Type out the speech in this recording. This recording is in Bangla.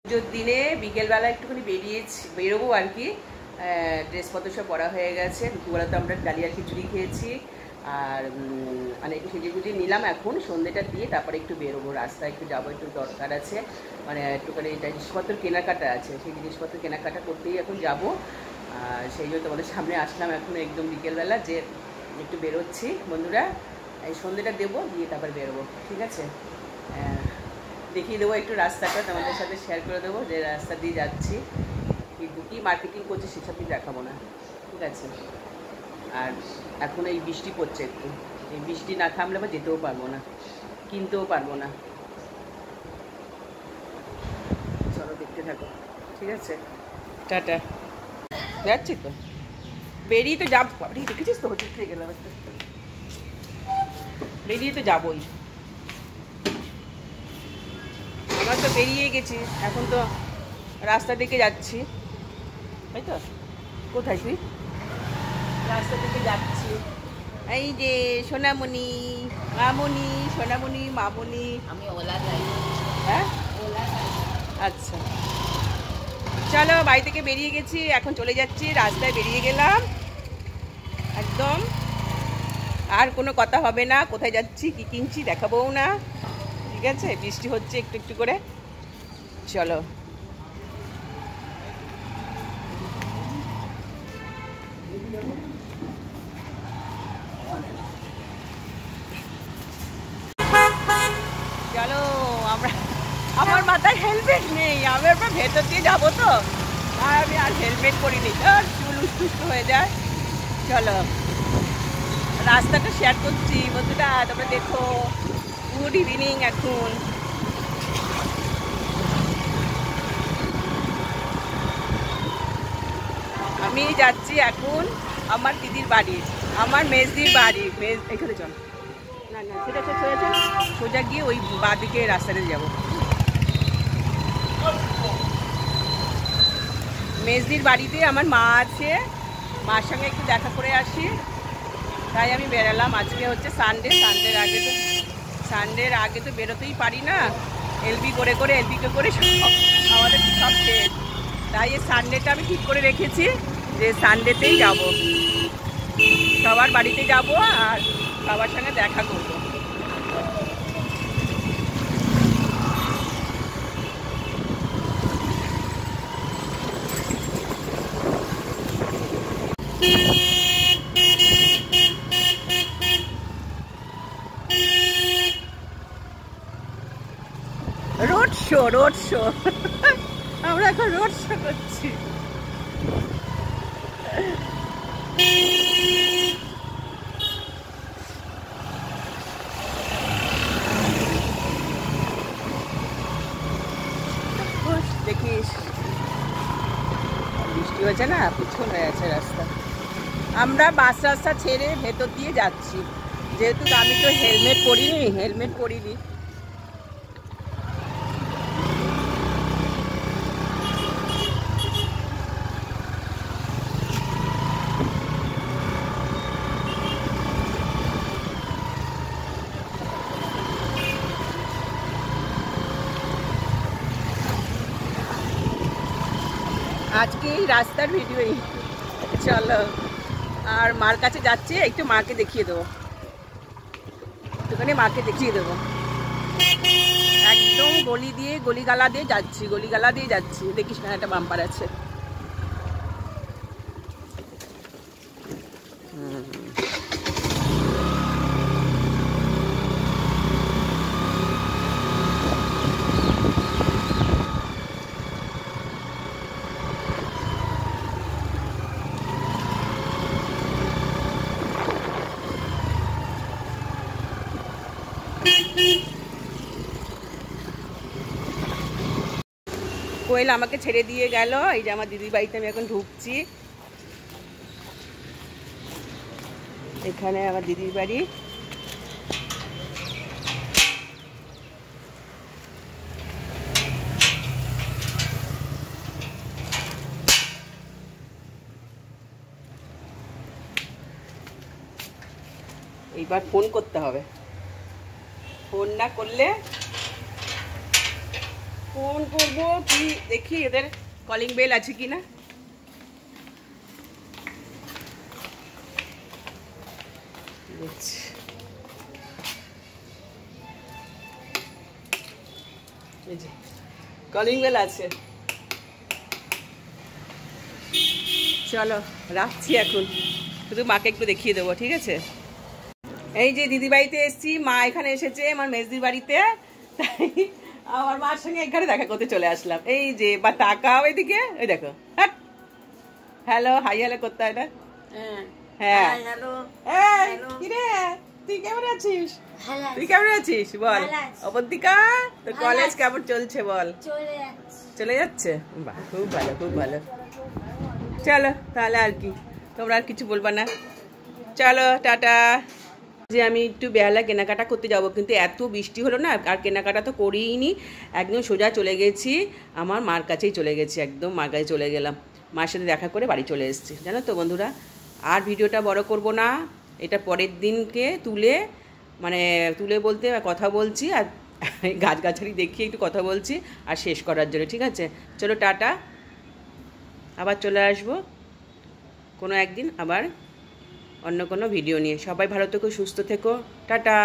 পুজোর দিনে বিকেলবেলা একটুখানি বেরোবো আর কি। ড্রেসপত্র সব পরা হয়ে গেছে। দুপুরবেলা তো আমরা ডালিয়ার খিচুড়ি খেয়েছি আর মানে একটু সেজেগুজি নিলাম। এখন সন্ধ্যেটা দিয়ে তারপরে একটু বেরোবো, রাস্তায় একটু যাবো, একটু দরকার আছে, মানে একটুখানি জিনিসপত্র কেনাকাটা আছে, সেই জিনিসপত্র কেনাকাটা করতেই এখন যাবো। সেই জন্য তোমাদের সামনে আসলাম এখন একদম বিকেলবেলা, যে একটু বেরোচ্ছি বন্ধুরা, এই সন্ধ্যেটা দেবো, দিয়ে তারপর বেরোবো, ঠিক আছে? দেখিয়ে দেবো একটু রাস্তাটা, তোমাদের সাথে শেয়ার করে দেবো যে রাস্তা দিয়ে যাচ্ছি, কিন্তু কী মার্কেটিং করছি সেসব কিছু দেখাবো না, ঠিক আছে? আর এখন এই বৃষ্টি পড়ছে, একটু এই বৃষ্টি না থামলে আবার যেতেও পারবো না, কিনতেও পারবো না। চলো দেখতে থাকো, ঠিক আছে? টাটা। যাচ্ছি তো, বেরিয়ে তো যাবো। বাড়ি দেখেছিস তো, হোটেল থেকে গেলাম, বেরিয়ে তো যাবোই। আমরা তো বেরিয়ে গেছি, এখন তো রাস্তা দিকে যাচ্ছি, তাই তো? কোথায় তুই? রাস্তা দিকে যাচ্ছি। এই যে সোনামণি, মামনি, সোনামণি, মামনি। আমি ওলা যাই। হ্যাঁ, আচ্ছা চলো, বাড়ি থেকে বেরিয়ে গেছি, এখন চলে যাচ্ছি, রাস্তায় বেরিয়ে গেলাম একদম। আর কোনো কথা হবে না, কোথায় যাচ্ছি, কি কিনছি দেখাবোও না, ঠিক আছে? বৃষ্টি হচ্ছে একটু একটু করে। চলো, চলো। আমার মাথায় হেলমেট নেই, আমি এবার ভেতর দিয়ে যাবো তো, আর আমি আর হেলমেট পরিনি, চুল উস্তুষ্ট হয়ে যায়। চলো, রাস্তাটা শেয়ার করছি বন্ধুরা, তোমরা দেখো। গুড ইভিনিং এখন। আমি যাচ্ছি এখন আমার দিদির বাড়ি, আমার মেজদির বাড়ি। এখানে চল, না না সেটা সোজা সোজা গিয়ে ওই বাঁদিকে রাস্তাতে যাবো। মেজদির বাড়িতে আমার মা আছে, মার সঙ্গে একটু দেখা করে আসি, তাই আমি বেরালাম। আজকে হচ্ছে সানডের আগে তো বেরোতেই পারি না, এলবি করে আমাদের সব শেষ। তাই এই সানডেটা আমি ঠিক করে রেখেছি যে সানডেতেই যাব, সবার বাড়িতে যাব আর সবার সঙ্গে দেখা করব। রোড শো আমরা এখন রোড শো করছি। দেখিস বৃষ্টি হয়েছে না, পিছন হয়ে আছে রাস্তা। আমরা বাস রাস্তা ছেড়ে ভেতর দিয়ে যাচ্ছি, যেহেতু আমি তো হেলমেট পরিনি। আজকে এই রাস্তার ভিডিওই। চলো, আর মার কাছে যাচ্ছি, একটু মাকে দেখিয়ে দেবো, একটুখানি মাকে দেখিয়ে দেবো। একদম গলিগালা দিয়ে যাচ্ছি, দেখিস না একটা বাম্পার আছে। কোয়েল আমাকে ছেড়ে দিয়ে গেল, এই যে আমার দিদির বাড়িতে আমি এখন ঢুকছি। এখানে আমার দিদির বাড়ি। এইবার ফোন করতে হবে, ফোন না করলে ফোন করবো কি দেখি এদের কলিং বেল আছে কি না। কলিং বেল আছে, চলো রাখছি এখন, শুধু মাকে একটু দেখিয়ে দেবো, ঠিক আছে। এই যে দিদি বাড়িতে এসেছি, মা এখানে এসেছে আমার মেজদির বাড়িতে, তাই আমার মার সঙ্গে এখানে দেখা করতে চলে আসলাম। এই যে বা তাকাও এদিকে, ওই দেখো, হ্যালো হাই হ্যালো করতে হয় না? হ্যাঁ কিরে তুই কেমন আছিস? তুই কেমন আছিস বল অবন্তিকা, তোর কলেজ কেমন চলছে বল? চলে যাচ্ছে, বাহ খুব ভালো খুব ভালো। চলো তাহলে আর কি, তোমরা আর কিছু বলবা না, চলো টাটা। যে আমি একটু বেহালা কেনাকাটা করতে যাব, কিন্তু এত বৃষ্টি হলো না, আর কেনাকাটা তো করিই নি, একদম সোজা চলে গেছি আমার মার কাছেই চলে গেছি, একদম মার কাছে চলে গেলাম, মার সাথে দেখা করে বাড়ি চলে এসেছি। জানো তো বন্ধুরা, আর ভিডিওটা বড় করব না, এটা পরের দিনকে তুলে তুলে বলতে কথা বলছি, আর গাছগাছালি দেখিয়ে একটু কথা বলছি আর শেষ করার জন্য, ঠিক আছে। চলো টাটা, আবার চলে আসবো কোনো একদিন আবার অন্য কোনো ভিডিও নিয়ে। সবাই ভালো থেকো, সুস্থ থেকো, টাটা।